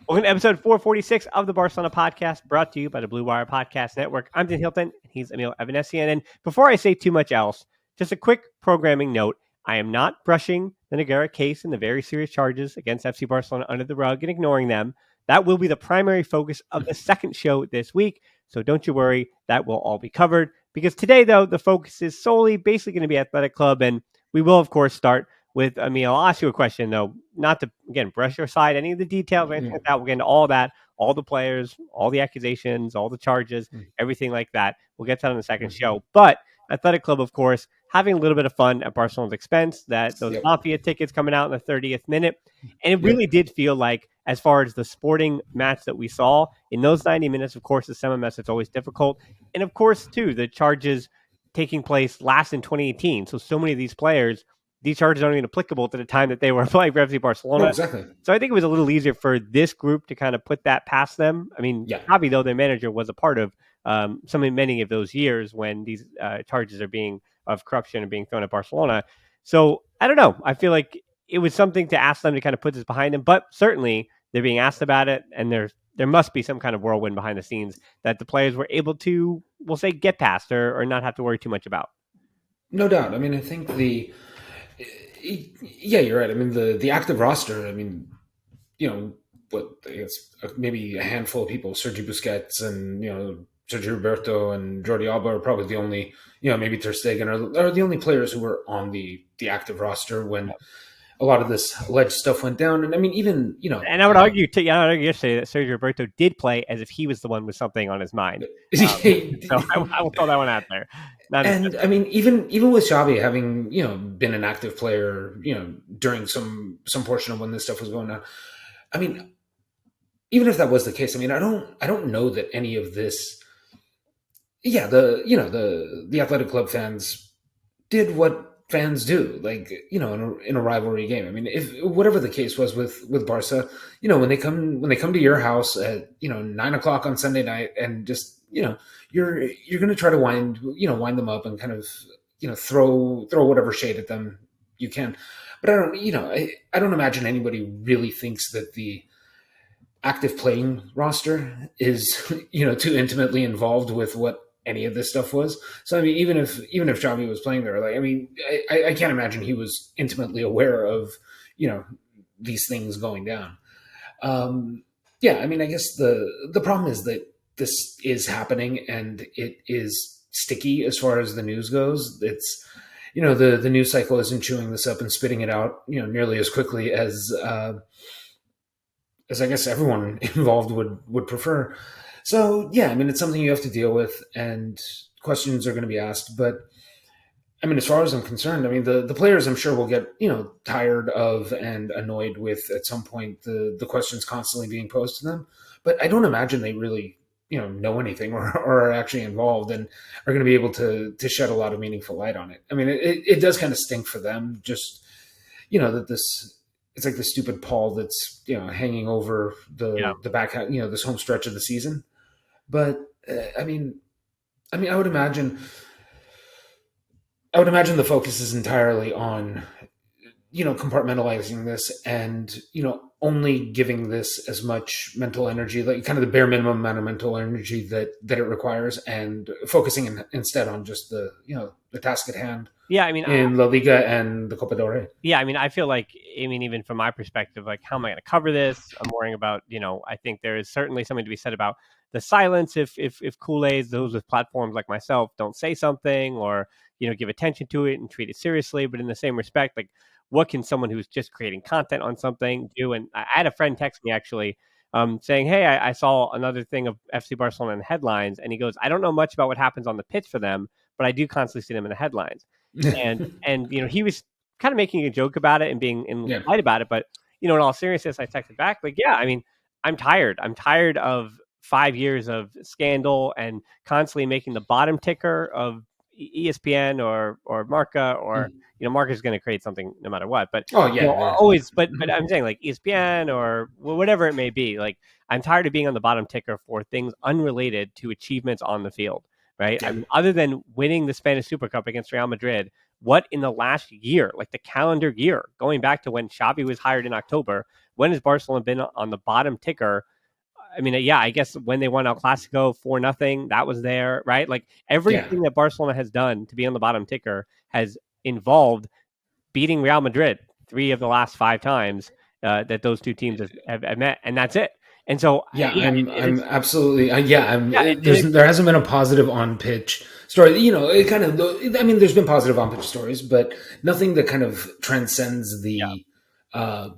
Welcome to episode 446 of the Barcelona podcast, brought to you by the Blue Wire Podcast Network. I'm Dan Hilton, and he's Emile Evanesian. And before I say too much else, just a quick programming note. I am not brushing the Negreira case and the very serious charges against FC Barcelona under the rug and ignoring them. That will be the primary focus of the second show this week. So don't you worry, that will all be covered. Because today, though, the focus is solely basically going to be Athletic Club. And we will, of course, start with Emile. I'll ask you a question, though, not to, again, brush aside any of the details or anything like that. We'll get into all that, all the players, all the accusations, all the charges, everything like that. We'll get to that on the second show. But Athletic Club, of course, having a little bit of fun at Barcelona's expense, that those Mafia tickets coming out in the 30th minute. And it really did feel like, as far as the sporting match that we saw, in those 90 minutes, of course, the semi-mess, it's always difficult. And of course, too, the charges taking place last in 2018. So many of these players, these charges aren't even applicable to the time that they were playing for FC Barcelona. No, exactly. So I think it was a little easier for this group to kind of put that past them. I mean, Xavi, though, their manager, was a part of many of those years when these charges of corruption are being thrown at Barcelona. So I don't know. I feel like it was something to ask them to kind of put this behind them, but certainly they're being asked about it, and there must be some kind of whirlwind behind the scenes that the players were able to, we'll say, get past or not have to worry too much about. No doubt. I mean, I think you're right. I mean, the active roster, I mean, it's maybe a handful of people, Sergi Busquets and, Sergio Roberto and Jordi Alba are probably the only, maybe ter Stegen are the only players who were on the active roster when a lot of this alleged stuff went down. And I mean, even, and I would argue yesterday that Sergio Roberto did play as if he was the one with something on his mind. So I will throw that one out there. I mean, even with Xavi having, been an active player, during some portion of when this stuff was going on, I mean, even if that was the case, I mean, I don't know that any of this, the Athletic Club fans did what fans do, like, in a rivalry game. I mean, if whatever the case was with Barca, when they come to your house at 9:00 on Sunday night and just you're going to try to wind them up and kind of throw whatever shade at them you can. But I don't imagine anybody really thinks that the active playing roster is too intimately involved with what any of this stuff was. So I mean, even if Xavi was playing there, like, I mean, I can't imagine he was intimately aware of these things going down. I mean, I guess the problem is that this is happening and it is sticky as far as the news goes. It's the news cycle isn't chewing this up and spitting it out nearly as quickly as I guess everyone involved would prefer. So, I mean, it's something you have to deal with and questions are going to be asked. But, I mean, as far as I'm concerned, I mean, the players, I'm sure, will get, tired of and annoyed with, at some point, the questions constantly being posed to them. But I don't imagine they really, know anything or are actually involved and are going to be able to shed a lot of meaningful light on it. I mean, it does kind of stink for them, just, that this... it's like the stupid pall that's, hanging over the back, this home stretch of the season. But I mean, I would imagine the focus is entirely on, compartmentalizing this and, only giving this as much mental energy, like kind of the bare minimum amount of mental energy that it requires, and focusing instead on just the task at hand. Yeah, I mean, in La Liga and the Copa del Rey. Yeah, I mean, I feel like, even from my perspective, like, how am I going to cover this? I'm worrying about, I think there is certainly something to be said about the silence if Kool-Aids, those with platforms like myself, don't say something or, give attention to it and treat it seriously. But in the same respect, like, what can someone who's just creating content on something do? And I had a friend text me actually saying, hey, I saw another thing of FC Barcelona in the headlines. And he goes, I don't know much about what happens on the pitch for them, but I do constantly see them in the headlines. And he was kind of making a joke about it and being light about it. But, in all seriousness, I texted back, like, I mean, I'm tired. I'm tired of 5 years of scandal and constantly making the bottom ticker of ESPN or Marca or, Marca's going to create something no matter what. But always, but I'm saying, like, ESPN or whatever it may be. Like, I'm tired of being on the bottom ticker for things unrelated to achievements on the field. Right. Yeah. I mean, other than winning the Spanish Super Cup against Real Madrid, what in the last year, like the calendar year, going back to when Xavi was hired in October, when has Barcelona been on the bottom ticker? I mean, yeah, I guess when they won El Clasico 4-0, that was there, right? Like Yeah. everything that Barcelona has done to be on the bottom ticker has involved beating Real Madrid 3 of the last 5 times that those two teams have met, and that's it. And so, Yeah, yeah, I'm absolutely yeah, there hasn't been a positive on pitch story. It kind of, I mean, there's been positive on pitch stories, but nothing that kind of transcends yeah. uh,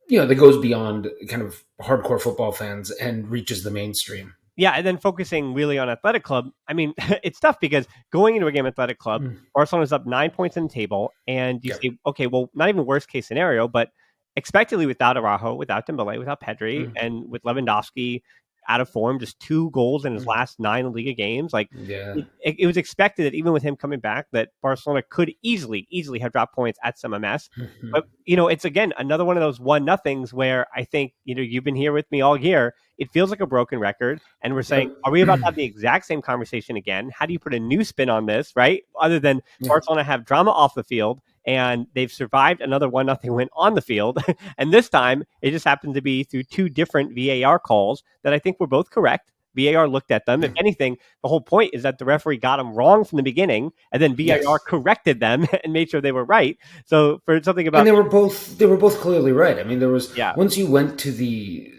that goes beyond kind of hardcore football fans and reaches the mainstream. Yeah, and then focusing really on Athletic Club, I mean, it's tough because going into a game Athletic Club, Mm. Barcelona's up 9 points in the table, and you Yeah. say, okay, well, not even worst case scenario, but expectedly without Araujo, without Dembele, without Pedri, Mm. and with Lewandowski out of form, just 2 goals in his Mm. last 9 Liga games, like Yeah. it was expected that even with him coming back, that Barcelona could easily have dropped points at some MS. Mhm. But it's again another one of those 1-0s where I think you've been here with me all year. It feels like a broken record, and we're saying, Yep. are we about to have the exact same conversation again? How do you put a new spin on this, right? Other than Yeah. Barcelona have drama off the field, and they've survived another 1-0 win on the field, and this time it just happened to be through 2 different VAR calls that I think were both correct. VAR looked at them. If anything, the whole point is that the referee got them wrong from the beginning, and then VAR Yes. corrected them and made sure they were right. So for something about, And they were both clearly right. I mean, there was, yeah, once you went to the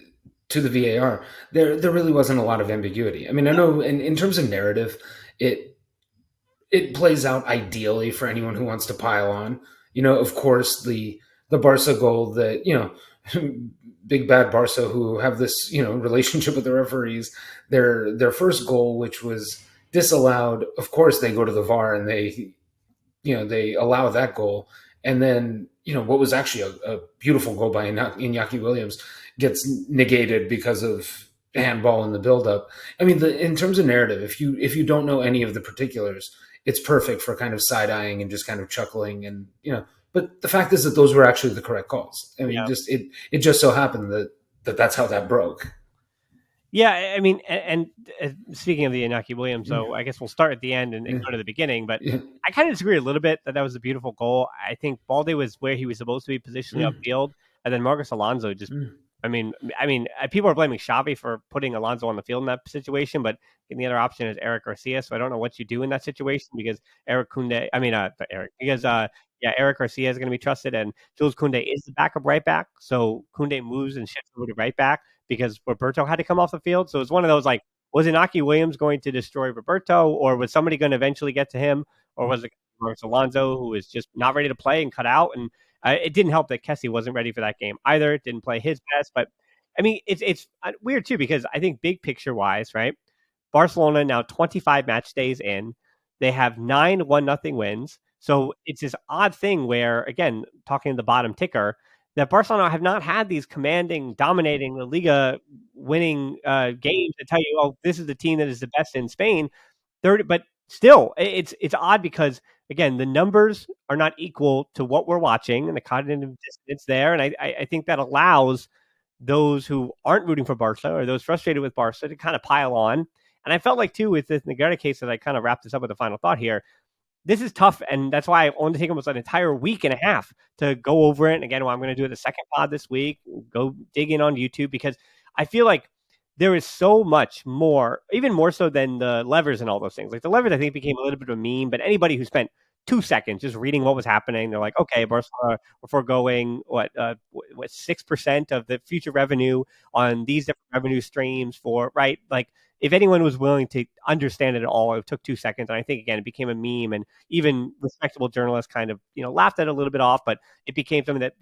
VAR, there really wasn't a lot of ambiguity. I mean, I know in terms of narrative, it plays out ideally for anyone who wants to pile on. Of course, the Barca goal that, big bad Barca, who have this, relationship with the referees, their first goal, which was disallowed, of course they go to the VAR and they allow that goal. And then, what was actually a beautiful goal by Iñaki Williams gets negated because of handball in the buildup. I mean, in terms of narrative, if you don't know any of the particulars, it's perfect for kind of side eyeing and just kind of chuckling, and But the fact is that those were actually the correct calls. I mean, yeah. it just so happened that's how that broke. Yeah, I mean, and speaking of the Inaki Williams, Yeah. so I guess we'll start at the end and Yeah. go to the beginning. But Yeah. I kind of disagree a little bit that was a beautiful goal. I think Balde was where he was supposed to be positionally Mm. upfield, and then Marcos Alonso just. Mm. I mean, people are blaming Xavi for putting Alonso on the field in that situation, but the other option is Eric Garcia. So I don't know what you do in that situation because Eric Kunde, yeah, Eric Garcia is going to be trusted, and Jules Kunde is the backup right back. So Kunde moves and shifts over to right back because Roberto had to come off the field. So it's one of those like, was Inaki Williams going to destroy Roberto, or was somebody going to eventually get to him, or was it Alonso who was just not ready to play and cut out? And it didn't help that Kessie wasn't ready for that game either. Didn't play his best, but I mean, it's weird too because I think big picture wise, right? Barcelona now 25 match days in, they have 9 1-0 wins. So it's this odd thing where, again, talking the bottom ticker, that Barcelona have not had these commanding, dominating the Liga winning games to tell you, oh, this is the team that is the best in Spain. But still, it's odd because again, the numbers are not equal to what we're watching and the cognitive dissonance there, and I think that allows those who aren't rooting for Barca or those frustrated with Barca to kind of pile on. And I felt like too with this Negreira case that I kind of wrapped this up with a final thought here. This is tough, and that's why I wanted to take almost an entire week and a half to go over it. And again, I'm going to do it the second pod this week. Go dig in on YouTube because I feel like there is so much more, even more so than the levers and all those things. Like the levers, I think became a little bit of a meme, but anybody who spent 2 seconds just reading what was happening, they're like, okay, Barcelona, we're foregoing what 6% of the future revenue on these different revenue streams for right, like. If anyone was willing to understand it at all, it took 2 seconds. And I think, again, it became a meme and even respectable journalists kind of, laughed at it a little bit off, but it became something that,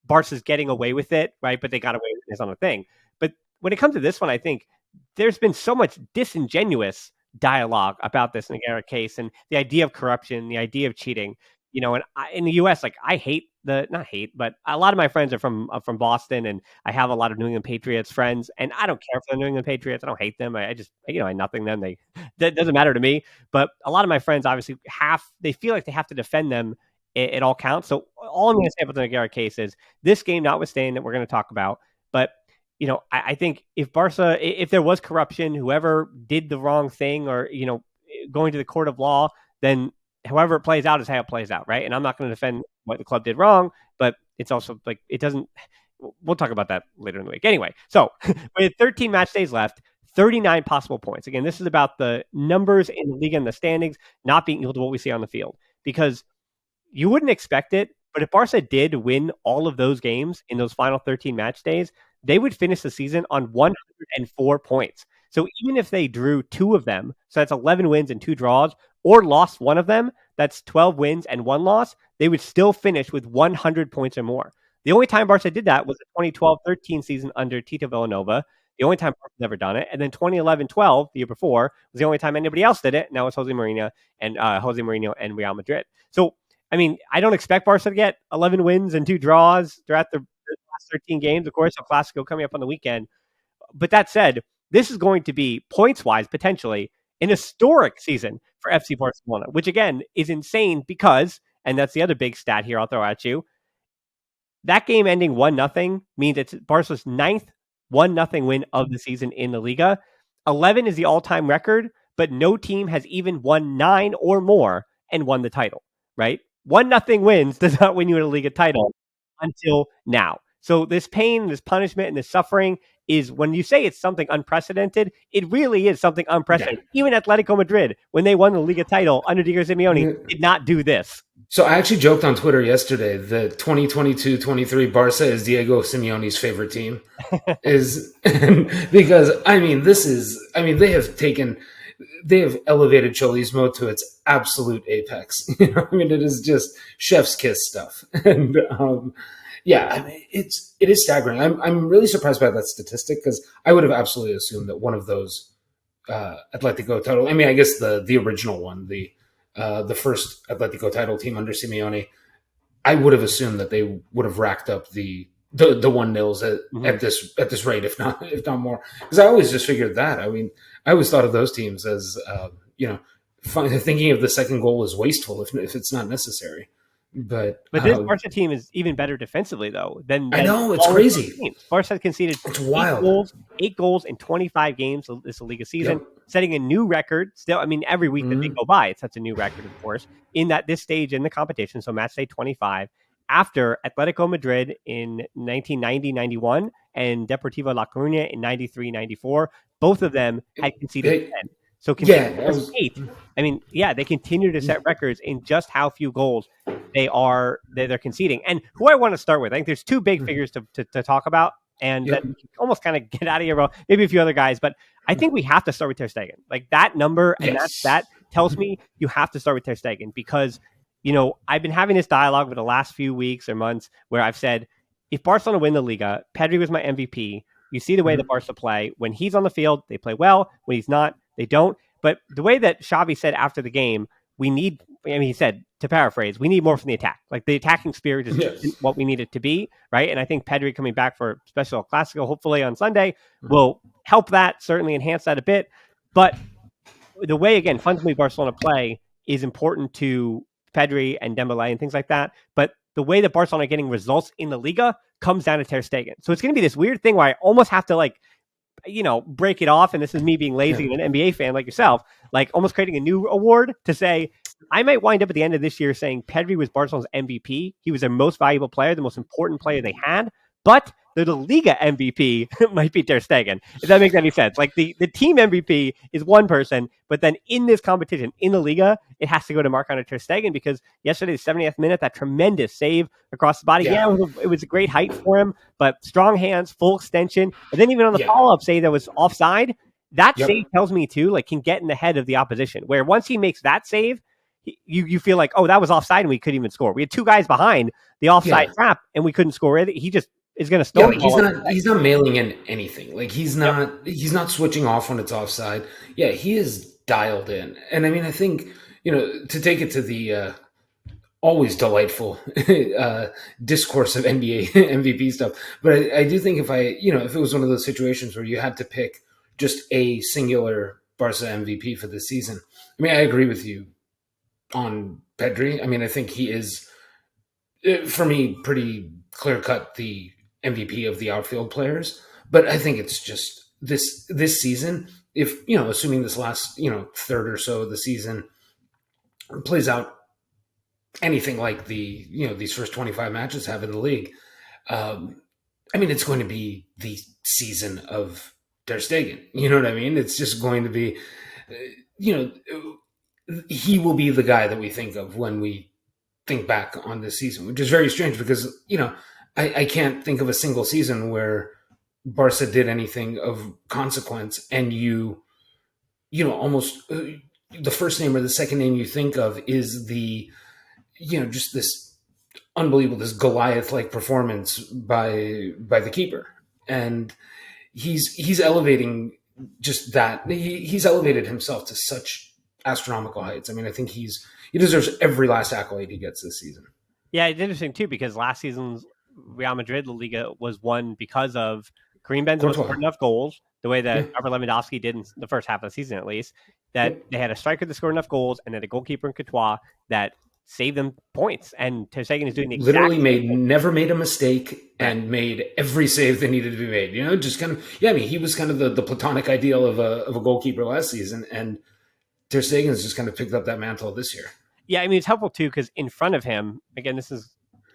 Barca's getting away with it, right? But they got away with this on a thing. But when it comes to this one, I think there's been so much disingenuous dialogue about this Negreira case and the idea of corruption, the idea of cheating, and in the U.S., like I hate not hate, but a lot of my friends are from Boston, and I have a lot of New England Patriots friends, and I don't care for the New England Patriots. I don't hate them. I just, I nothing them. That doesn't matter to me. But a lot of my friends obviously they feel like they have to defend them at all counts. So all I'm going to say about the Negreira case is this game, notwithstanding that we're going to talk about, but I think if Barca, if there was corruption, whoever did the wrong thing, or going to the court of law, then however it plays out is how it plays out, right? And I'm not going to defend what the club did wrong, but it's also like it doesn't. We'll talk about that later in the week. Anyway, so with 13 match days left, 39 possible points. Again, this is about the numbers in the league and the standings not being equal to what we see on the field, because you wouldn't expect it, but if Barca did win all of those games in those final 13 match days, they would finish the season on 104 points. So even if they drew 2 of them, so that's 11 wins and 2 draws, or lost 1 of them, that's 12 wins and 1 loss, they would still finish with 100 points or more. The only time Barca did that was the 2012-13 season under Tito Villanova. The only time Barca's ever done it. And then 2011-12, the year before, was the only time anybody else did it. Now it's Jose Mourinho and Real Madrid. So, I mean, I don't expect Barca to get 11 wins and 2 draws throughout the last 13 games. Of course, El Clasico coming up on the weekend. But that said, this is going to be, points-wise, potentially, an historic season for FC Barcelona, which, again, is insane because, and that's the other big stat here I'll throw at you, that game ending 1-0 means it's Barca's 9th 1-0 win of the season in the Liga. 11 is the all-time record, but no team has even won 9 or more and won the title, right? 1-0 wins does not win you a Liga title until now. So this pain, this punishment, and this suffering is, when you say it's something unprecedented, it really is something unprecedented. Yeah. Even Atletico Madrid, when they won the Liga title under Diego Simeone, did not do this. So I actually joked on Twitter yesterday that 2022-23 Barca is Diego Simeone's favorite team. Because they have elevated Cholismo to its absolute apex. You know, I mean, it is just chef's kiss stuff. And yeah, I mean, it is staggering. I'm really surprised by that statistic, because I would have absolutely assumed that one of those Atletico title. I mean, I guess the original one, the first Atletico title team under Simeone, I would have assumed that they would have racked up the 1-0s at this rate, if not more. Because I always just figured that. I mean, I always thought of those teams as thinking of the second goal as wasteful if it's not necessary. But this Barca team is even better defensively, though. Than I know, it's crazy. Barca conceded 8 goals in 25 games this Liga season, setting a new record. Still, I mean, every week that they go by, it sets a new record, of course, in this stage in the competition. So match day 25, after Atletico Madrid in 1990-91 and Deportivo La Coruña in 93-94, both of them had conceded 10. So 8. I mean, they continue to set records in just how few goals they're conceding. And who I want to start with, I think there's 2 big figures to talk about, and that you can almost kind of get out of here. Well, maybe a few other guys, but I think we have to start with ter Stegen. Like that number and that tells me you have to start with ter Stegen, because, you know, I've been having this dialogue for the last few weeks or months where I've said, if Barcelona win the Liga, Pedri was my MVP. You see the way the Barca play. When he's on the field, they play well. When he's not, they don't. But the way that Xavi said after the game, he said, to paraphrase, we need more from the attack. Like the attacking spirit is what we need it to be, right? And I think Pedri coming back for special Clasico, hopefully on Sunday, will help that, certainly enhance that a bit. But the way, again, fundamentally Barcelona play is important to Pedri and Dembele and things like that. But the way that Barcelona are getting results in the Liga comes down to ter Stegen. So it's going to be this weird thing where I almost have to break it off. And this is me being lazy and an NBA fan like yourself, like almost creating a new award to say, I might wind up at the end of this year saying Pedri was Barcelona's MVP. He was their most valuable player, the most important player they had. But the Liga MVP might be ter Stegen, if that makes any sense. Like the team MVP is one person, but then in this competition, in the Liga, it has to go to Marc-Andre ter Stegen, because yesterday, the 70th minute, that tremendous save across the body. Yeah, it was a great height for him, but strong hands, full extension. And then even on the follow-up save that was offside, that save tells me too, like, can get in the head of the opposition, where once he makes that save, you feel like, oh, that was offside and we couldn't even score. We had 2 guys behind the offside trap and we couldn't score it. He just is going to stone. He's not mailing in anything. Like he's not switching off when it's offside. Yeah, he is dialed in. And I mean, I think, to take it to the always delightful discourse of NBA MVP stuff. But I do think if it was one of those situations where you had to pick just a singular Barca MVP for this season, I mean, I agree with you on Pedri. I mean, I think he is, for me, pretty clear-cut the MVP of the outfield players. But I think it's just this season, if, assuming this last, third or so of the season plays out anything like these first 25 matches have in the league, I mean, it's going to be the season of ter Stegen. You know what I mean? It's just going to be, he will be the guy that we think of when we think back on this season, which is very strange because, I can't think of a single season where Barca did anything of consequence and almost the first name or the second name you think of is just this unbelievable, this Goliath-like performance by the keeper. And he's elevating just that. He's elevated himself to such astronomical heights. I mean, I think he deserves every last accolade he gets this season. Yeah, it's interesting too because last season's Real Madrid La Liga was won because of Karim Benzema scored enough goals, the way that Robert Lewandowski did in the first half of the season at least, that they had a striker that scored enough goals and then a goalkeeper in Courtois that saved them points. And ter Stegen is doing the exact never made a mistake and made every save that needed to be made. Just kind of, he was kind of the platonic ideal of a goalkeeper last season, and ter Stegen's just kind of picked up that mantle this year. Yeah, I mean, it's helpful too because in front of him, again, this is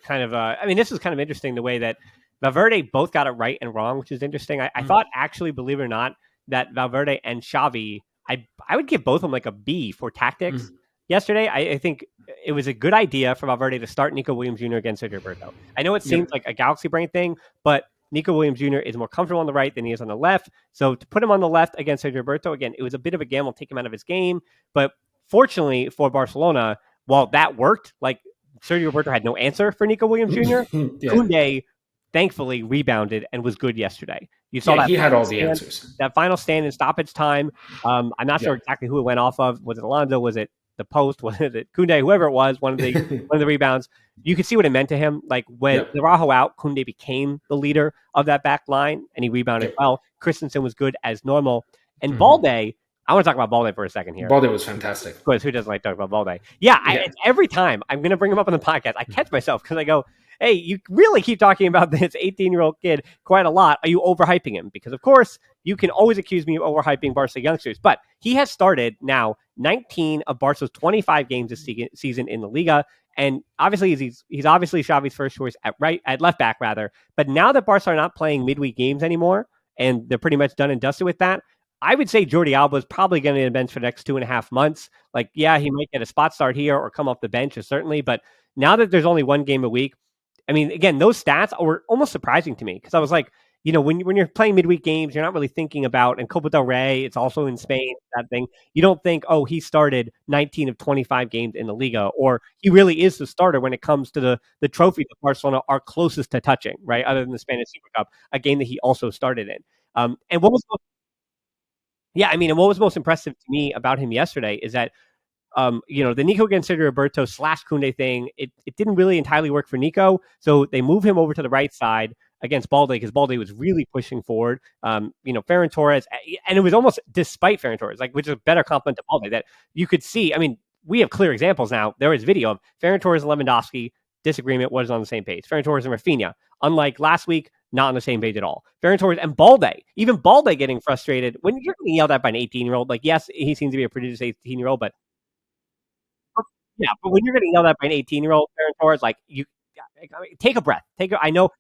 kind of interesting the way that Valverde both got it right and wrong, which is interesting. I thought, actually, believe it or not, that Valverde and Xavi, I would give both of them like a B for tactics. Yesterday, I think it was a good idea for Valverde to start Nico Williams Jr. against Sergio Roberto. I know it seems like a galaxy brain thing, but Nico Williams Jr. is more comfortable on the right than he is on the left. So to put him on the left against Sergio Roberto, again, it was a bit of a gamble, take him out of his game. But fortunately for Barcelona, while that worked, like Sergio Roberto had no answer for Nico Williams Jr., Koundé thankfully rebounded and was good yesterday. You saw that he had all the answers. That final stand in stoppage time. I'm not sure exactly who it went off of. Was it Alonso? Was it the post? Was it Koundé? Whoever it was, one of the rebounds. You could see what it meant to him. Like when Araujo out, Koundé became the leader of that back line, and he rebounded well. Christensen was good as normal, and Balde. I want to talk about Balde for a second here. Balde was fantastic. Of course, who doesn't like talking about Balde? Yeah. Every time I'm going to bring him up on the podcast, I catch myself because I go, hey, you really keep talking about this 18-year-old kid quite a lot. Are you overhyping him? Because, of course, you can always accuse me of overhyping Barca youngsters. But he has started now 19 of Barca's 25 games this season in the Liga. And obviously, he's obviously Xavi's first choice at left back, rather. But now that Barca are not playing midweek games anymore, and they're pretty much done and dusted with that, I would say Jordi Alba is probably going to be on the bench for the next 2.5 months. Like, yeah, he might get a spot start here or come off the bench, certainly. But now that there's only one game a week, I mean, again, those stats were almost surprising to me because I was like, when you're playing midweek games, you're not really thinking about, and Copa del Rey, it's also in Spain, that thing. You don't think, oh, he started 19 of 25 games in the Liga, or he really is the starter when it comes to the trophy that Barcelona are closest to touching, right? Other than the Spanish Super Cup, a game that he also started in. And what was most impressive to me about him yesterday is that the Nico against Sergio Roberto / Koundé thing, it didn't really entirely work for Nico. So they move him over to the right side against Balde because Balde was really pushing forward. Ferran Torres, and it was almost despite Ferran Torres, which is a better compliment to Balde that you could see. I mean, we have clear examples now. There is video of Ferran Torres and Lewandowski disagreement was on the same page. Ferran Torres and Raphinha, unlike last week, not on the same page at all. Ferran Torres and Balde, even Balde getting frustrated when you're getting yelled at by an 18-year-old. Like, yes, he seems to be a prodigious 18-year-old, but when you're getting yelled at by an 18-year-old, Ferran Torres, take a breath. I know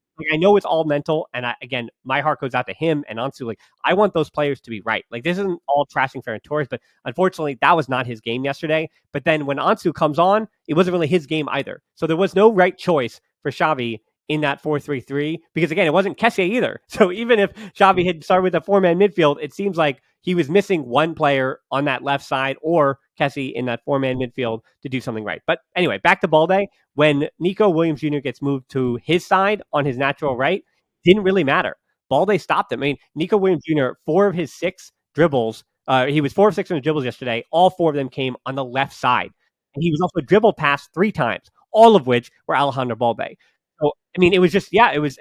it's all mental, and again, my heart goes out to him and Ansu. Like, I want those players to be right. Like, this isn't all trashing Ferran Torres, but unfortunately, that was not his game yesterday. But then when Ansu comes on, it wasn't really his game either. So there was no right choice for Xavi in that 4-3-3, because again, it wasn't Kessie either. So even if Xavi had started with a 4-man midfield, it seems like he was missing one player on that left side or Kessie in that 4-man midfield to do something right. But anyway, back to Balde. When Nico Williams Jr. gets moved to his side on his natural right, didn't really matter. Balde stopped him. I mean, Nico Williams Jr., 4 of his 6 dribbles, he was 4 of 6 on the dribbles yesterday. All 4 of them came on the left side. And he was also dribbled past 3 times, all of which were Alejandro Balde. So, I mean, it was just, that was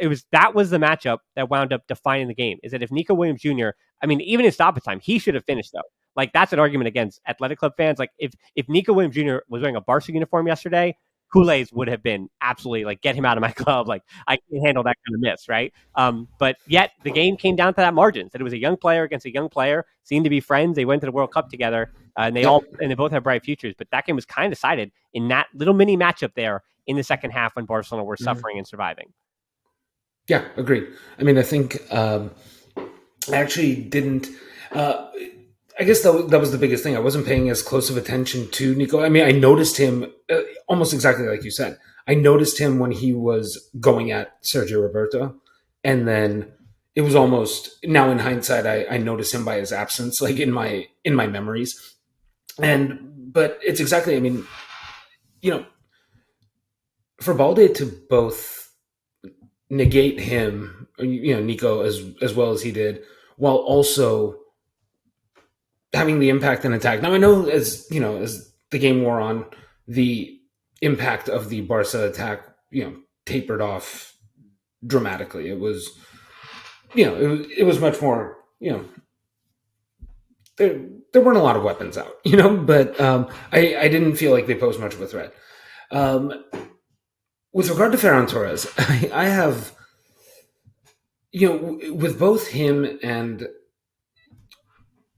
the matchup that wound up defining the game, is that if Nico Williams Jr., I mean, even in stoppage time, he should have finished, though. Like, that's an argument against Athletic Club fans. Like, if Nico Williams Jr. was wearing a Barca uniform yesterday, Kool-Aid's would have been absolutely like, get him out of my club. Like, I can't handle that kind of miss, right? But yet the game came down to that margin. That it was a young player against a young player, seemed to be friends. They went to the World Cup together, and they both have bright futures. But that game was kind of decided in that little mini matchup there in the second half when Barcelona were suffering and surviving. Yeah, agreed. I mean, I think I actually didn't. I guess that was the biggest thing. I wasn't paying as close of attention to Nico. I mean, I noticed him almost exactly like you said. I noticed him when he was going at Sergio Roberto, and then it was almost, now in hindsight, I noticed him by his absence, like in my memories. But it's exactly. I mean, for Balde to both negate him, Nico as well as he did, while also having the impact and attack. Now I know as the game wore on, the impact of the Barca attack, tapered off dramatically. It was, it was much more, there weren't a lot of weapons out, but I didn't feel like they posed much of a threat. With regard to Ferran Torres, I have, with both him and,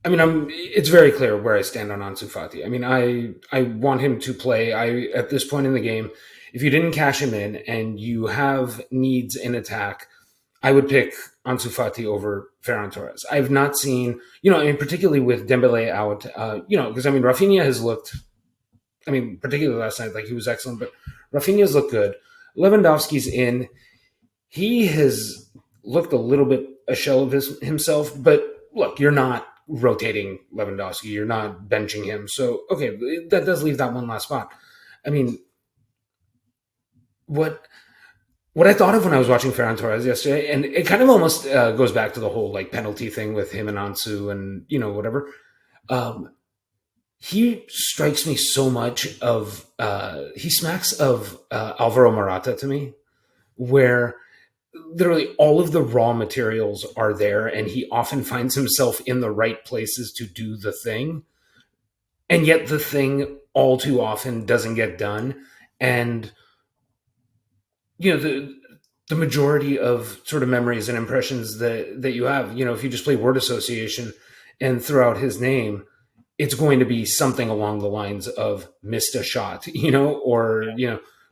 I mean, it's very clear where I stand on Ansu Fati. I mean, I want him to play. At this point in the game, if you didn't cash him in and you have needs in attack, I would pick Ansu Fati over Ferran Torres. I've not seen, particularly with Dembele out, because I mean, Raphinha has looked, particularly last night, like he was excellent, but Raphinha's looked good. Lewandowski's in. He has looked a little bit a shell of himself, but look, you're not rotating Lewandowski. You're not benching him. So, okay, that does leave that one last spot. I mean, what I thought of when I was watching Ferran Torres yesterday, and it kind of almost goes back to the whole like penalty thing with him and Ansu and, whatever. He strikes me so much of, he smacks of Alvaro Morata to me, where literally all of the raw materials are there and he often finds himself in the right places to do the thing. And yet the thing all too often doesn't get done. And, the majority of sort of memories and impressions that you have, if you just play word association and throw out his name, it's going to be something along the lines of missed a shot, or,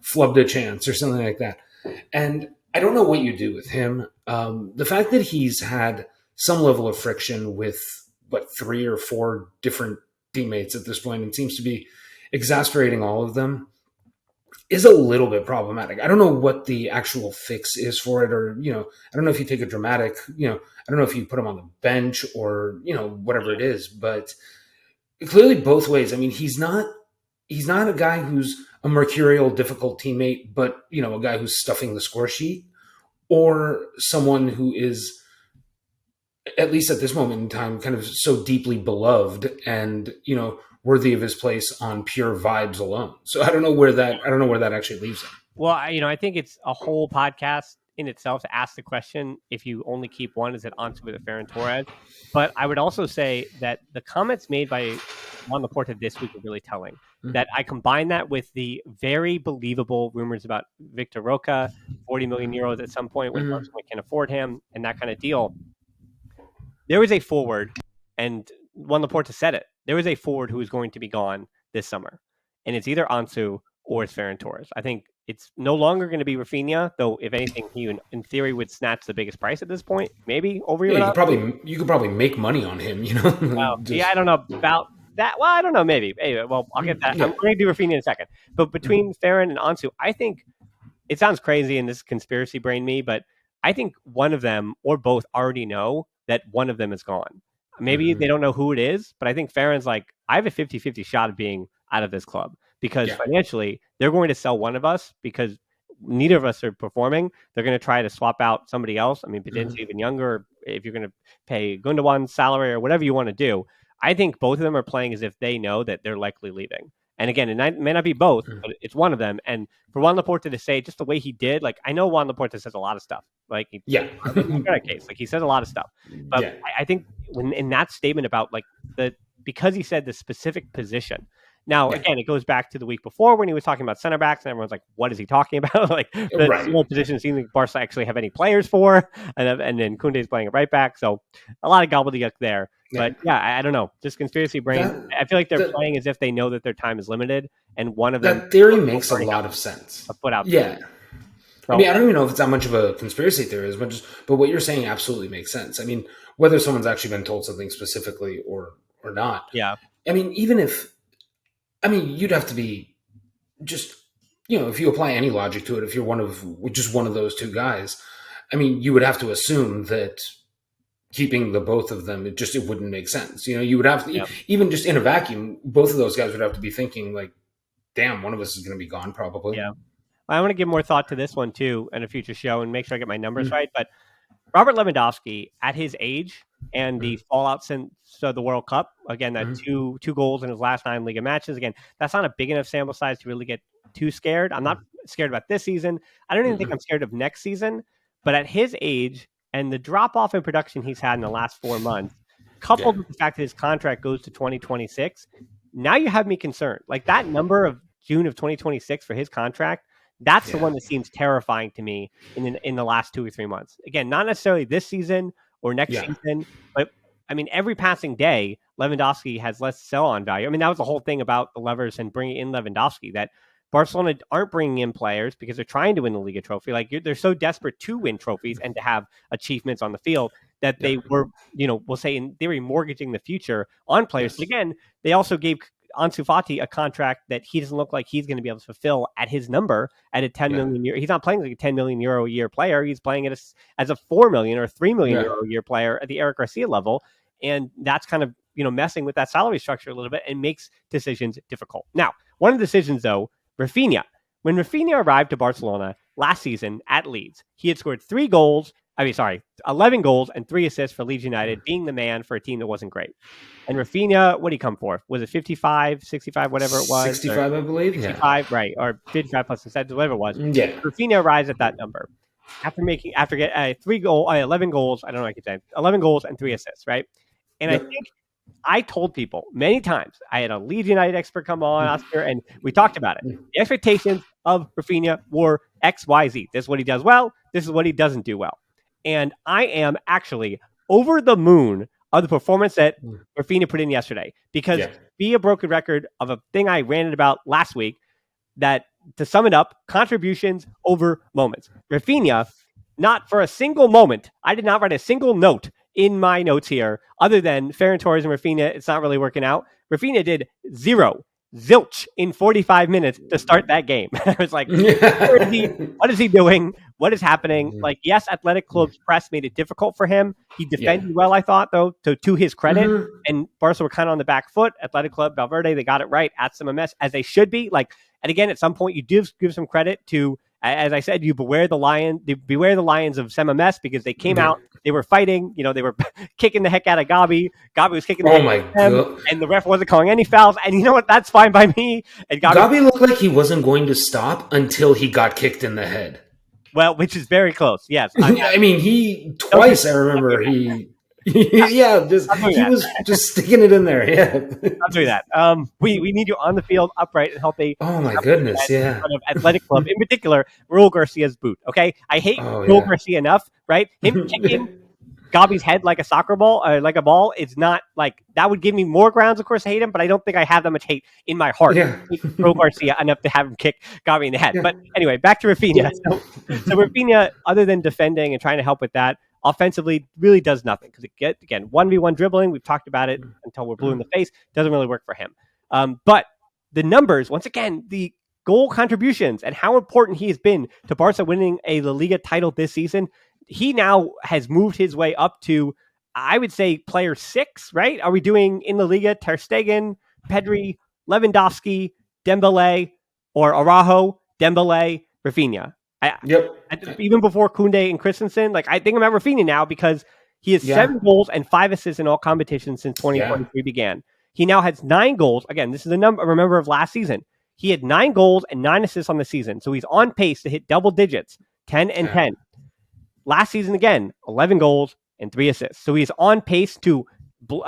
flubbed a chance or something like that. And I don't know what you do with him. The fact that he's had some level of friction with, 3 or 4 different teammates at this point and seems to be exasperating all of them is a little bit problematic. I don't know what the actual fix is for it, or, I don't know if you take a dramatic, I don't know if you put him on the bench or, whatever it is, but clearly both ways. I mean, he's not a guy who's a mercurial, difficult teammate, but, a guy who's stuffing the score sheet, or someone who is, at least at this moment in time, kind of so deeply beloved and, worthy of his place on pure vibes alone. So I don't know where that actually leaves him. Well, I think it's a whole podcast in itself to ask the question, if you only keep one, is it Ansu with Ferran Torres? But I would also say that the comments made by Juan Laporta this week are really telling. Mm-hmm. That I combine that with the very believable rumors about Victor Roca, 40 million euros at some point when Barcelona can afford him, and that kind of deal. There is a forward, and Juan Laporta said it. There is a forward who is going to be gone this summer, and it's either Ansu or it's Ferran Torres. I think it's no longer going to be Raphinha, though. If anything, he in theory would snatch the biggest price at this point, maybe over. Yeah, you could probably make money on him. Well, yeah, I don't know about that. Well, I don't know, maybe. Anyway, well, I'll get that. Yeah. I'm going to do Raphinha in a second. But between Ferran and Ansu, I think it sounds crazy, and this is conspiracy brain me, but I think one of them or both already know that one of them is gone. Maybe they don't know who it is, but I think Ferran's like, I have a 50-50 shot of being out of this club because financially they're going to sell one of us because neither of us are performing. They're going to try to swap out somebody else. I mean, potentially even younger, if you're going to pay Gundogan's salary or whatever you want to do. I think both of them are playing as if they know that they're likely leaving. And again, it may not be both, but it's one of them. And for Juan Laporta to say just the way he did, like, I know Juan Laporta says a lot of stuff. Like, he's got a case. Like, he says a lot of stuff. But I think in that statement about like because he said the specific position, Now, Yeah. again, it goes back to the week before when he was talking about center backs, and everyone's like, "What is he talking about?" Like the Right. zero position seems like Barca actually have any players for, and then Koundé's playing a right back, so a lot of gobbledygook there. Yeah. But yeah, I don't know, just conspiracy brain. I feel like they're playing as if they know that their time is limited, and one of them that theory makes a lot of sense. A foot out. Yeah. So, I mean, I don't even know if it's that much of a conspiracy theory as much as, but what you're saying absolutely makes sense. I mean, whether someone's actually been told something specifically or not. yeah. I mean, even if, I mean, you'd have to be just, if you apply any logic to it, if you're just one of those two guys, I mean, you would have to assume that keeping the both of them, it wouldn't make sense. You would have to, even just in a vacuum, both of those guys would have to be thinking like, damn, one of us is going to be gone probably. Yeah. I want to give more thought to this one too in a future show and make sure I get my numbers right. But Robert Lewandowski, at his age and the fallout since the World Cup, again, that two goals in his last 9 Liga matches. Again, that's not a big enough sample size to really get too scared. I'm not scared about this season. I don't even think I'm scared of next season. But at his age and the drop off in production he's had in the last 4 months, coupled with the fact that his contract goes to 2026, now you have me concerned. Like that number of June of 2026 for his contract. That's the one that seems terrifying to me in the last 2 or 3 months. Again, not necessarily this season or next season, but I mean, every passing day, Lewandowski has less sell-on value. I mean, that was the whole thing about the Levers and bringing in Lewandowski, that Barcelona aren't bringing in players because they're trying to win the Liga trophy. Like they're so desperate to win trophies and to have achievements on the field that they were, we'll say in theory, mortgaging the future on players. But again, they also gave Ansu Fati a contract that he doesn't look like he's going to be able to fulfill at his number at a 10 million euro. He's not playing like a 10 million euro a year player. He's playing it as a 4 million or 3 million euro a year player at the Eric Garcia level. And that's kind of, messing with that salary structure a little bit and makes decisions difficult. Now, one of the decisions though, Raphinha. When Raphinha arrived to Barcelona last season at Leeds, he had scored 11 goals and 3 assists for Leeds United, being the man for a team that wasn't great. And Raphinha, what did he come for? Was it 55, 65, whatever it was? 65, I believe. 65, right. Or 55 plus incentives, whatever it was. Yeah. Raphinha arrives at that number. After getting 11 goals, I don't know what I could say, 11 goals and 3 assists, right? And I think I told people many times, I had a Leeds United expert come on, Oscar, and we talked about it. The expectations of Raphinha were X, Y, Z. This is what he does well. This is what he doesn't do well. And I am actually over the moon of the performance that Raphinha put in yesterday. Because be a broken record of a thing I ranted about last week, that to sum it up, contributions over moments. Raphinha, not for a single moment, I did not write a single note in my notes here, other than Ferran, Torres, and Raphinha, it's not really working out. Raphinha did zilch in 45 minutes to start that game. I was like, what is he doing? What is happening? Like, yes, Athletic Club's press made it difficult for him. He defended well, I thought, though, to his credit. And Barca were kind of on the back foot. Athletic Club, Valverde, they got it right at some mess, as they should be. Like, and again, at some point, you do give some credit to, as I said, you beware the lions of Semames, because they came out, they were fighting, they were kicking the heck out of Gabi. Gabi was kicking the heck out of them, and the ref wasn't calling any fouls. And you know what? That's fine by me. And Gabi looked like he wasn't going to stop until he got kicked in the head. Well, which is very close. Yes. I mean, he twice, I remember, he was just sticking it in there. Yeah, I'll do that. We need you on the field, upright and healthy. Oh my goodness, In front of Athletic Club, in particular, Raul Garcia's boot. Okay, I hate Raul Garcia enough, right? Him kicking Gabi's head like a soccer ball, like a ball, is not like that would give me more grounds, of course, to hate him. But I don't think I have that much hate in my heart. Raul Garcia enough to have him kick Gabi in the head. But anyway, back to Raphinha. So Raphinha, other than defending and trying to help with that, offensively really does nothing, because again 1v1 dribbling, we've talked about it until we're blue in the face, doesn't really work for him. But the numbers, once again, the goal contributions and how important he has been to Barca winning a La Liga title this season, he now has moved his way up to, I would say, player 6, right? Are we doing in La Liga ter Stegen, Pedri, Lewandowski, Dembele, or Araujo, Dembele, Raphinha? Even before Koundé and Christensen, like I think I'm at Raphinha now, because he has 7 goals and 5 assists in all competitions since 2023 began. He now has 9 goals. Again, this is remember of last season. He had 9 goals and 9 assists on the season. So he's on pace to hit double digits, 10 and 10. Last season, again, 11 goals and 3 assists. So he's on pace to,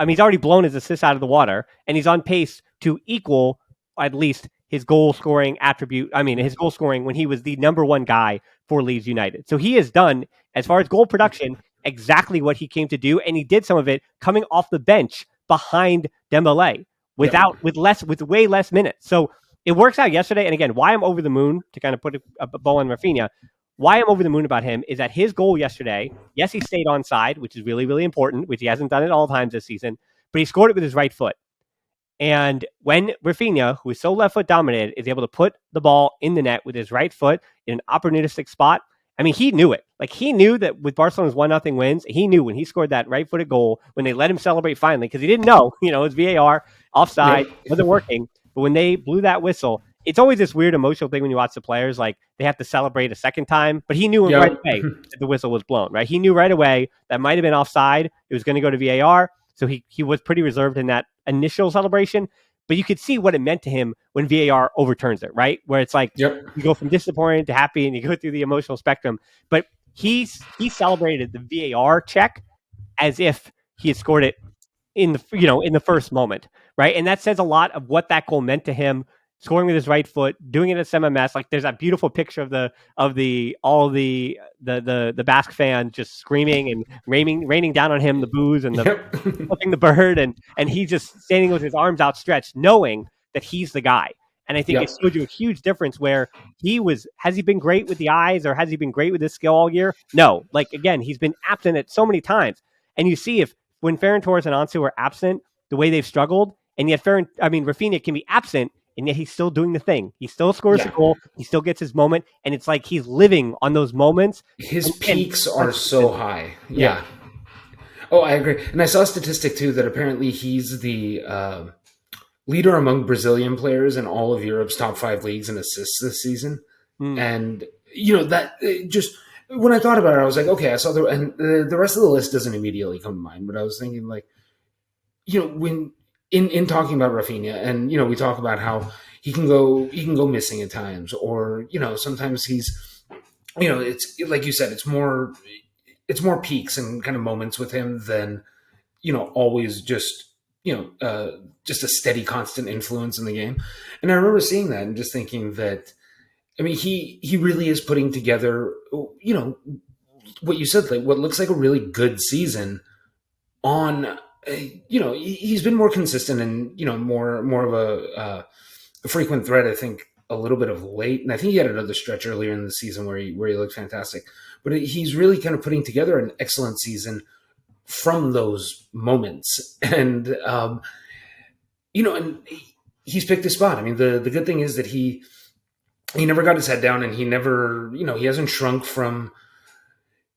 he's already blown his assists out of the water, and he's on pace to equal at least his goal scoring attribute. I mean, his goal scoring when he was the number one guy for Leeds United. So he has done, as far as goal production, exactly what he came to do, and he did some of it coming off the bench behind Dembele with way less minutes. So it works out yesterday. And again, why I'm over the moon, to kind of put a bow on Raphinha, why I'm over the moon about him is that his goal yesterday, yes, he stayed onside, which is really, really important, which he hasn't done at all times this season, but he scored it with his right foot. And when Raphinha, who is so left foot dominated, is able to put the ball in the net with his right foot in an opportunistic spot, I mean, he knew it. Like, he knew that with Barcelona's 1-0 wins, he knew when he scored that right-footed goal, when they let him celebrate finally, because he didn't know, it was VAR, offside, wasn't working. But when they blew that whistle, it's always this weird emotional thing when you watch the players, like they have to celebrate a second time. But he knew right away that the whistle was blown, right? He knew right away that might have been offside. It was going to go to VAR. So he was pretty reserved in that initial celebration. But you could see what it meant to him when VAR overturns it, right? Where it's like you go from disappointed to happy and you go through the emotional spectrum. But he celebrated the VAR check as if he had scored it in the first moment, right? And that says a lot of what that goal meant to him. Scoring with his right foot, doing it at SMS. Like, there's that beautiful picture of the Basque fans just screaming and raining down on him the booze and the flipping the bird, and he's just standing with his arms outstretched, knowing that he's the guy. And I think it showed you a huge difference where has he been great with the eyes, or has he been great with his skill all year? No. Like, again, he's been absent at so many times. And you see when Ferran, Torres, and Ansu are absent, the way they've struggled, and yet Raphinha can be absent, and yet he's still doing the thing. He still scores a goal. He still gets his moment. And it's like he's living on those moments. His peaks are so high. Yeah. Oh, I agree. And I saw a statistic, too, that apparently he's the leader among Brazilian players in all of Europe's top 5 leagues in assists this season. And, that just when I thought about it, I was like, okay, I saw the rest of the list doesn't immediately come to mind. But I was thinking, like, when in talking about Raphinha, and we talk about how he can go missing at times, or sometimes he's it's like you said, it's more peaks and kind of moments with him than always just just a steady constant influence in the game. And I remember seeing that and just thinking that, I mean, he really is putting together what you said, like what looks like a really good season on he's been more consistent and more of a frequent threat, I think, a little bit of late. And I think he had another stretch earlier in the season where he looked fantastic. But he's really kind of putting together an excellent season from those moments. And and he's picked his spot. I mean, the good thing is that he never got his head down, and he never he hasn't shrunk from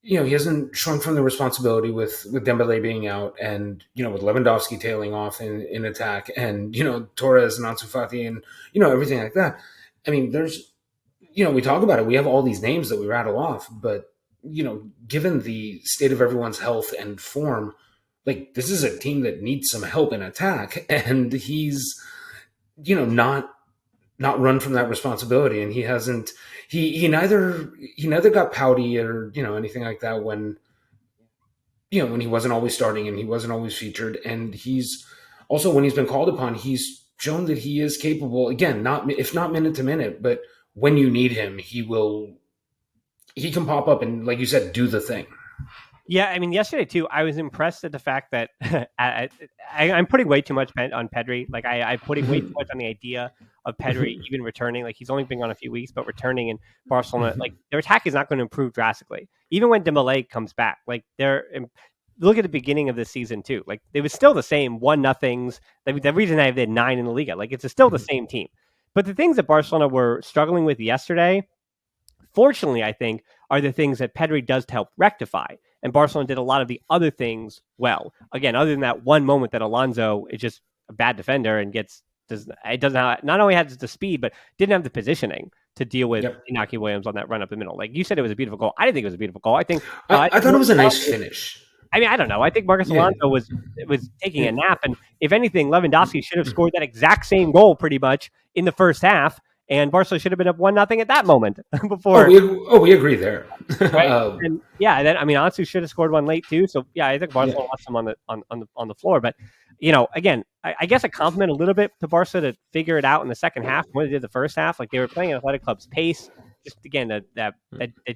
the responsibility with Dembele being out, and with Lewandowski tailing off in attack, and Torres and Ansu Fati, and everything like that. I mean, there's we talk about it. We have all these names that we rattle off, but given the state of everyone's health and form, like, this is a team that needs some help in attack, and he's not run from that responsibility, and he hasn't. He neither got pouty or anything like that when when he wasn't always starting and he wasn't always featured, and he's also, when he's been called upon, he's shown that he is capable. Again, if not minute to minute, but when you need him, he can pop up and, like you said, do the thing. Yeah, I mean, yesterday too, I was impressed at the fact that I'm putting way too much on Pedri. Like, I'm putting way too much on the idea of Pedri even returning. Like, he's only been gone a few weeks, but returning in Barcelona, like, their attack is not going to improve drastically. Even when Dembele comes back, like, look at the beginning of the season too. Like, it was still the same 1-0s. The reason they had 9 in the Liga, like, it's still the same team. But the things that Barcelona were struggling with yesterday, fortunately, I think, are the things that Pedri does to help rectify. And Barcelona did a lot of the other things well. Again, other than that one moment that Alonso is just a bad defender and not only has the speed, but didn't have the positioning to deal with Nico Williams on that run up the middle. Like you said, it was a beautiful goal. I didn't think it was a beautiful goal. I think I thought it was a nice finish. I mean, I don't know. I think Marcos Alonso was taking a nap, and if anything, Lewandowski should have scored that exact same goal pretty much in the first half. and Barcelona should have been up 1-0 at that moment before. We agree there. Right? And then Ansu should have scored one late too. So yeah, I think Barcelona lost him on the floor. But again, I guess a compliment a little bit to Barca to figure it out in the second half more than they did the first half. Like they were playing at Athletic Club's pace. Just again that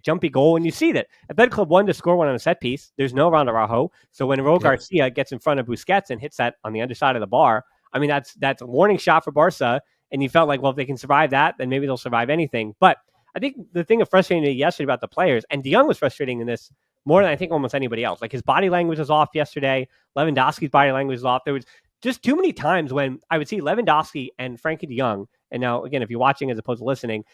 jumpy goal, and you see that Athletic Club wanted to score one on a set piece. There's no Ronda Araujo, so when Raul Garcia gets in front of Busquets and hits that on the underside of the bar, I mean that's a warning shot for Barca. And you felt like, well, if they can survive that, then maybe they'll survive anything. But I think the thing that frustrated me yesterday about the players, and De Jong was frustrating in this more than I think almost anybody else. Like his body language was off yesterday. Lewandowski's body language was off. There was just too many times when I would see Lewandowski and Frankie De Jong. And now, again, if you're watching as opposed to listening,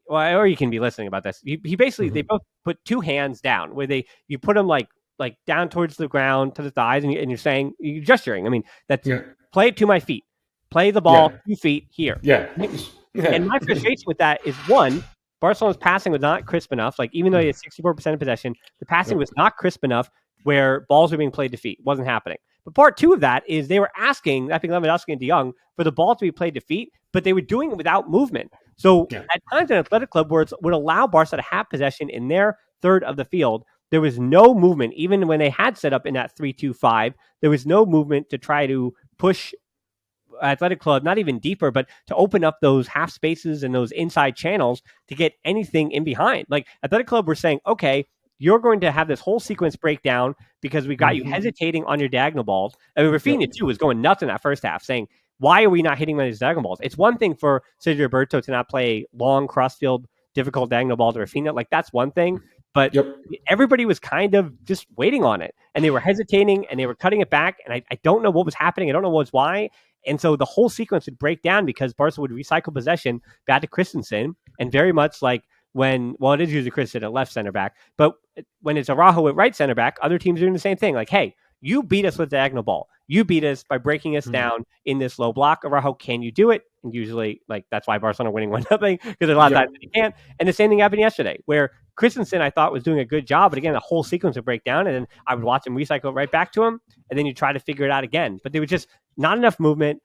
or you can be listening about this. He basically, they both put two hands down where you put them like down towards the ground to the thighs, and you're saying, you're gesturing. I mean, play it to my feet. Play the ball 2 feet here. Yeah. And my frustration with that is, one, Barcelona's passing was not crisp enough. Like, even though he had 64% of possession, the passing was not crisp enough where balls were being played to feet. It wasn't happening. But part two of that is they were asking, I think Lewandowski and De Jong, for the ball to be played to feet, but they were doing it without movement. So at times in Athletic Club where it would allow Barca to have possession in their third of the field, there was no movement. Even when they had set up in that 3-2-5, there was no movement to try to push Athletic Club, not even deeper, but to open up those half spaces and those inside channels to get anything in behind. Like Athletic Club were saying, okay, you're going to have this whole sequence break down because we've got you hesitating on your diagonal balls. I mean, Raphinha too was going nuts in that first half, saying, why are we not hitting these diagonal balls? It's one thing for Sergio Roberto to not play long crossfield, difficult diagonal balls to Raphinha. Like that's one thing. But everybody was kind of just waiting on it. And they were hesitating and they were cutting it back. And I don't know what was happening. I don't know what's why. And so the whole sequence would break down because Barca would recycle possession back to Christensen. And very much like it is usually Christensen at left center back. But when it's Araujo at right center back, other teams are doing the same thing. Like, hey, you beat us with the diagonal ball. You beat us by breaking us down in this low block. Araujo, can you do it? And usually, that's why Barcelona are winning 1-0 because there's a lot of times that they can't. And the same thing happened yesterday, where Christensen, I thought, was doing a good job. But again, the whole sequence would break down, and then I would watch him recycle it right back to him, and then you try to figure it out again. But there was just not enough movement.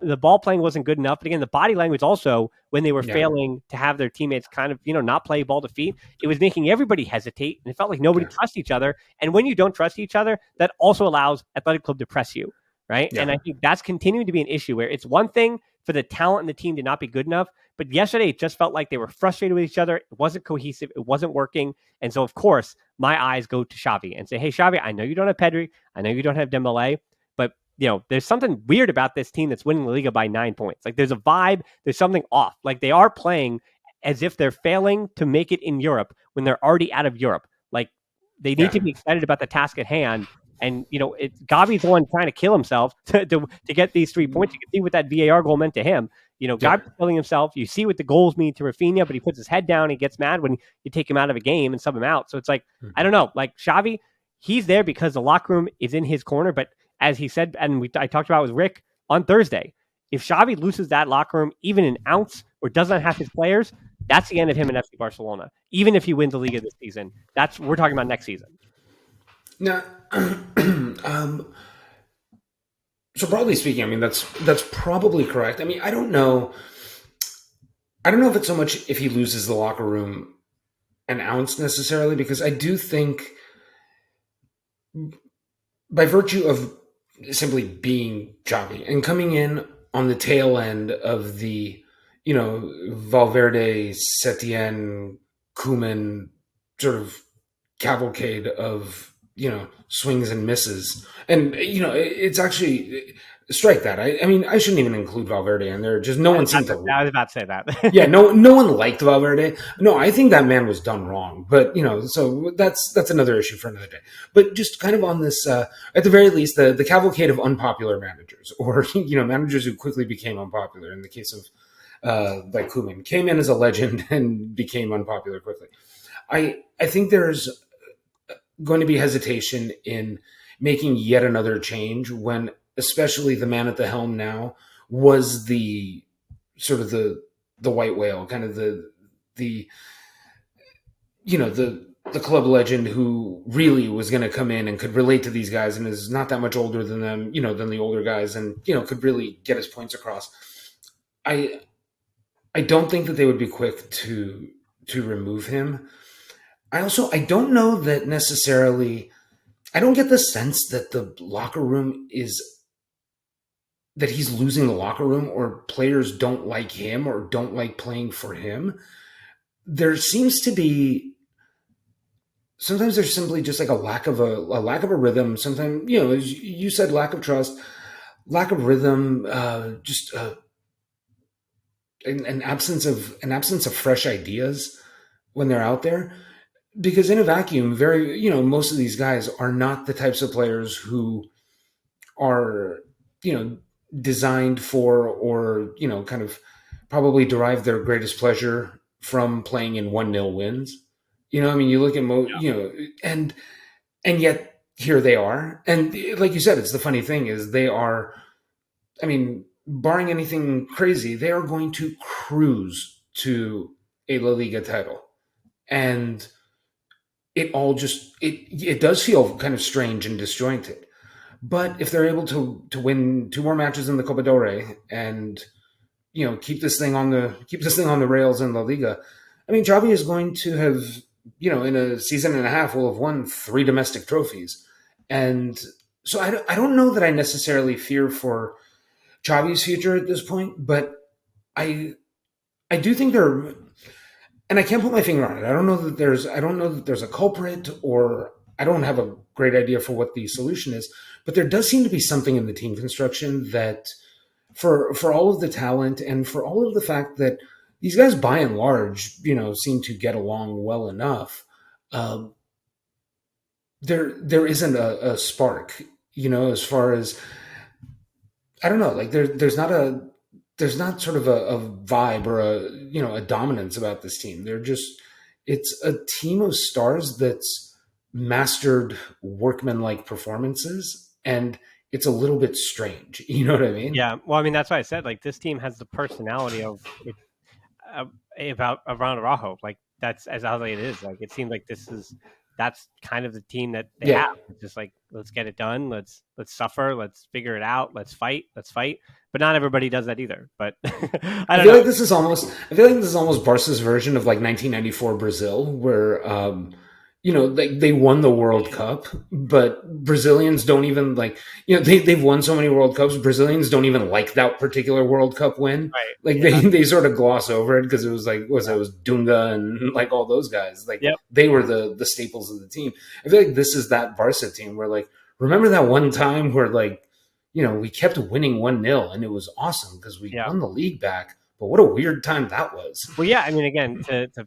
The ball playing wasn't good enough. But again, the body language also, when they were failing to have their teammates kind of, not play ball to feet, it was making everybody hesitate. And it felt like nobody trusts each other. And when you don't trust each other, that also allows Athletic Club to press you, right? Yeah. And I think that's continuing to be an issue where it's one thing for the talent in the team to not be good enough. But yesterday, it just felt like they were frustrated with each other. It wasn't cohesive. It wasn't working. And so, of course, my eyes go to Xavi and say, hey, Xavi, I know you don't have Pedri. I know you don't have Dembele. But there's something weird about this team that's winning the Liga by 9 points. Like there's a vibe, there's something off. Like they are playing as if they're failing to make it in Europe when they're already out of Europe. Like they need to be excited about the task at hand. And, Gavi's the one trying to kill himself to get these 3 points. You can see what that VAR goal meant to him. Gavi's killing himself. You see what the goals mean to Raphinha, but he puts his head down. He gets mad when you take him out of a game and sub him out. So it's like, I don't know, like Xavi, he's there because the locker room is in his corner, but as he said, and I talked about with Rick on Thursday, if Xavi loses that locker room even an ounce or doesn't have his players, that's the end of him in FC Barcelona. Even if he wins the Liga this season, we're talking about next season. Now, so broadly speaking, I mean that's probably correct. I mean, I don't know if it's so much if he loses the locker room an ounce necessarily, because I do think by virtue of simply being Xavi and coming in on the tail end of the, Valverde, Setien, Koeman sort of cavalcade of, swings and misses. And, it's actually strike that. I mean, I shouldn't even include Valverde in there. Just no one seemed to. I was about to say that. Yeah, no one liked Valverde. No, I think that man was done wrong. But so that's another issue for another day. But just kind of on this, at the very least, the cavalcade of unpopular managers, or managers who quickly became unpopular. In the case of like Koeman, came in as a legend and became unpopular quickly. I think there's going to be hesitation in making yet another change when, especially the man at the helm now, was the sort of the white whale, kind of the club legend who really was going to come in and could relate to these guys and is not that much older than them, than the older guys, and could really get his points across. I don't think that they would be quick to remove him. I don't know that necessarily. I don't get the sense that the locker room is that he's losing the locker room, or players don't like him or don't like playing for him. There seems to be sometimes there's simply just like a lack of a rhythm. Sometimes, as you said, lack of trust, lack of rhythm, just an absence of fresh ideas when they're out there. Because in a vacuum, most of these guys are not the types of players who are, you know, designed for, or, kind of probably derive their greatest pleasure from playing in 1-0 wins. I mean, you look at and yet here they are. And like you said, it's the funny thing is they are, I mean, barring anything crazy, they are going to cruise to a La Liga title. And it does feel kind of strange and disjointed. But if they're able to win two more matches in the Copa del Rey and keep this thing on the rails in La Liga, I mean, Xavi is going to have, in a season and a half, will have won 3 domestic trophies. And so I don't know that I necessarily fear for Xavi's future at this point, but I I do think there, and I can't put my finger on it. I don't know that there's a culprit, or I don't have a great idea for what the solution is. But there does seem to be something in the team construction that, for all of the talent and for all of the fact that these guys, by and large, seem to get along well enough. Um, there isn't a spark, as far as, I don't know, like there's not sort of a vibe or a dominance about this team. It's a team of stars that's mastered workman-like performances, and it's a little bit strange. You know what I mean? Yeah, well, I mean that's why I said like this team has the personality of uh, about around Araujo. Like that's as how it is. Like it seems like that's kind of the team that they Yeah. have. It's just like let's get it done. Let's suffer. Let's figure it out. Let's fight. Let's fight. But not everybody does that either. But I I don't feel know. like this is almost Barca's version of like 1994 Brazil, where they won the World Cup, but Brazilians don't even like, they've won so many World Cups. Brazilians don't even like that particular World Cup win. Right? Like Yeah. they sort of gloss over it because it was like, Yeah. it was Dunga and like all those guys. Like Yep. they were the staples of the team. I feel like this is that Barca team where, like, remember that one time where, like, we kept winning 1-0 and it was awesome because we Yeah. won the league back. But what a weird time that was. Well, yeah. I mean, again, to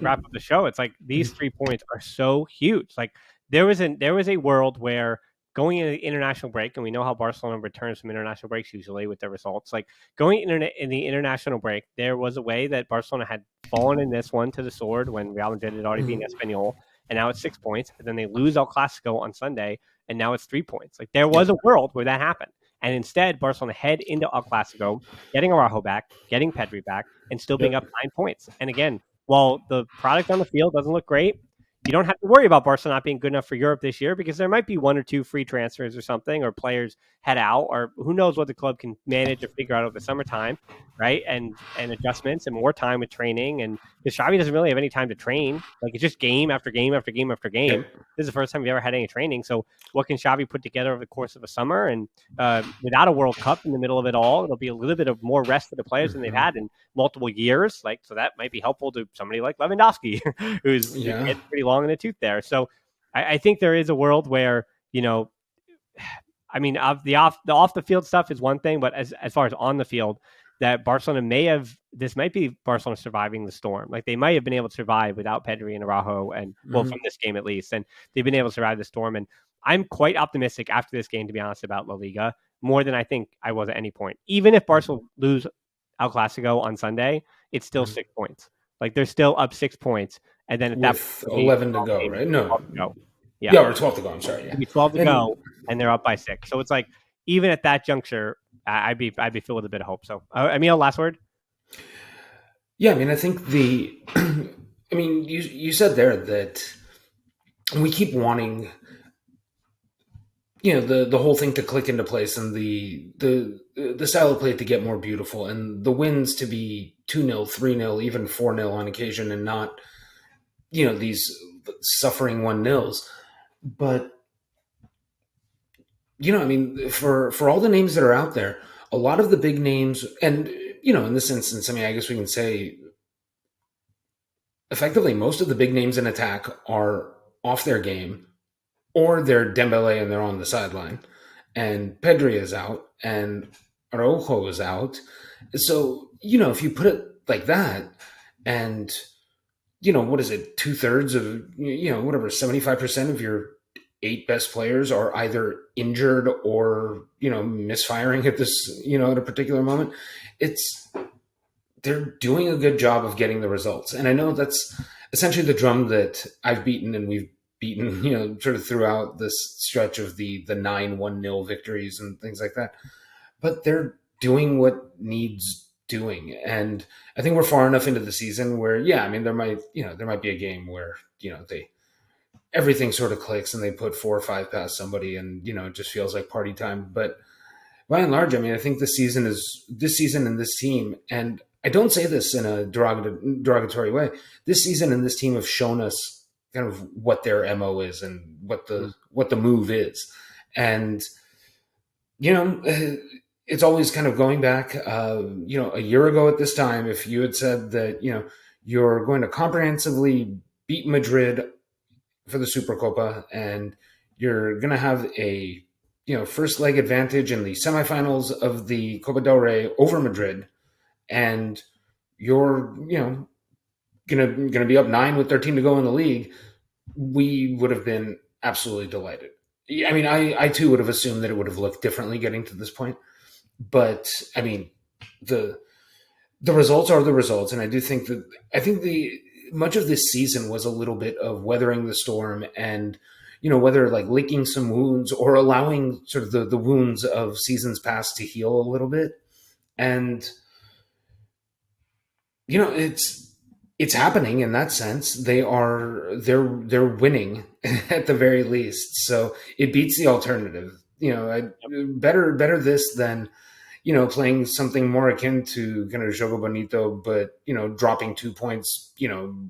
wrap up the show, it's like these 3 points are so huge. Like there was a world where going into the international break, and we know how Barcelona returns from international breaks usually with their results. Like going in the international break, there was a way that Barcelona had fallen in this one to the sword when Real Madrid had already beaten Espanyol, and now it's 6 points. And then they lose El Clasico on Sunday, and now it's 3 points. Like there was a world where that happened. And instead, Barcelona head into El Clasico, getting Araujo back, getting Pedri back, and still being Yep. up 9 points. And again, while the product on the field doesn't look great, you don't have to worry about Barca not being good enough for Europe this year because there might be one or two free transfers or something, or players head out, or who knows what the club can manage or figure out over the summertime, right? And adjustments and more time with training. And because Xavi doesn't really have any time to train, like it's just game after game after game after game. Yep. This is the first time we've ever had any training. So what can Xavi put together over the course of a summer? And without a World Cup in the middle of it all, it'll be a little bit of more rest for the players than they've had in multiple years. Like, so that might be helpful to somebody like Lewandowski, who's Yeah. getting pretty long in the tooth there. So I think there is a world where, I mean, the off the field stuff is one thing, but as far as on the field, that Barcelona this might be Barcelona surviving the storm. Like they might have been able to survive without Pedri and Araujo, and well, from this game at least, and they've been able to survive the storm. And I'm quite optimistic after this game, to be honest, about La Liga, more than I think I was at any point. Even if Barcelona lose El Clasico on Sunday, it's still 6 points. Like they're still up 6 points, and then at that With point, 11 to go, right? No. 12 to go. Yeah, or 12 to go. I'm sorry. Yeah. It'd be 12 to And go, and they're up by 6. So it's like even at that juncture, I'd be filled with a bit of hope. So, Emile, last word. yeah, I mean, I think I mean, you said there that we keep wanting, the whole thing to click into place, and the style of play to get more beautiful, and the wins to be 2-0, 3-0, even 4-0 on occasion, and not these suffering 1-0s. But I mean, for all the names that are out there, a lot of the big names, and in this instance, I mean, I guess we can say effectively most of the big names in attack are off their game, or they're Dembele and they're on the sideline, and Pedri is out, and Araujo is out. So if you put it like that, and what is it, 2/3 of whatever 75% of your 8 best players are either injured or misfiring at this at a particular moment, they're doing a good job of getting the results. And I know that's essentially the drum that I've beaten, and we've beaten sort of throughout this stretch of the 9-1-0 victories and things like that, but they're doing what needs doing. And I think we're far enough into the season where I mean, there might be a game where everything sort of clicks and they put 4 or 5 past somebody, and it just feels like party time. But by and large, I mean, I think this season and this team, and I don't say this in a derogatory way, this season and this team have shown us kind of what their MO is and what the move is. And it's always kind of going back a year ago at this time, if you had said that you're going to comprehensively beat Madrid for the Supercopa, and you're going to have a first leg advantage in the semifinals of the Copa del Rey over Madrid, and you're gonna be up 9 with 13 to go in the league, we would have been absolutely delighted. I mean, I too would have assumed that it would have looked differently getting to this point, but I mean, the results are the results, and I think the much of this season was a little bit of weathering the storm, and whether like licking some wounds or allowing sort of the wounds of seasons past to heal a little bit. And it's happening in that sense. They're winning at the very least, so it beats the alternative. Better this than playing something more akin to kind of Jogo Bonito, but dropping 2 points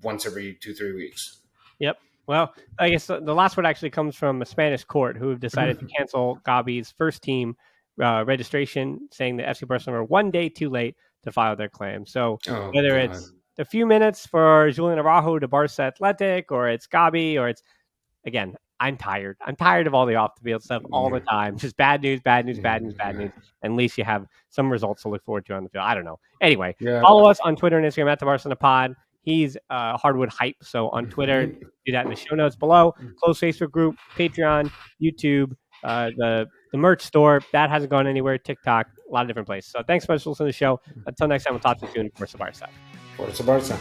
once every 2-3 weeks. Yep. Well, I guess the last word actually comes from a Spanish court who have decided to cancel Gabi's first team registration, saying that FC Barcelona were 1 day too late to file their claim. So whether it's a few minutes for Julian Araujo to Barca Athletic, or it's Gabi, or it's, again, I'm tired. I'm tired of all the off the field stuff all the time. Just bad news, bad news, bad news, bad news. And at least you have some results to look forward to on the field. I don't know. Anyway, follow us on Twitter and Instagram at the Barcelona Pod. He's Hardwood Hype. So on Twitter, do that in the show notes below. Close Facebook group, Patreon, YouTube, the merch store. That hasn't gone anywhere. TikTok, a lot of different places. So thanks so much for listening to the show. Until next time, we'll talk to you soon. Forza Barca. Forza Barca.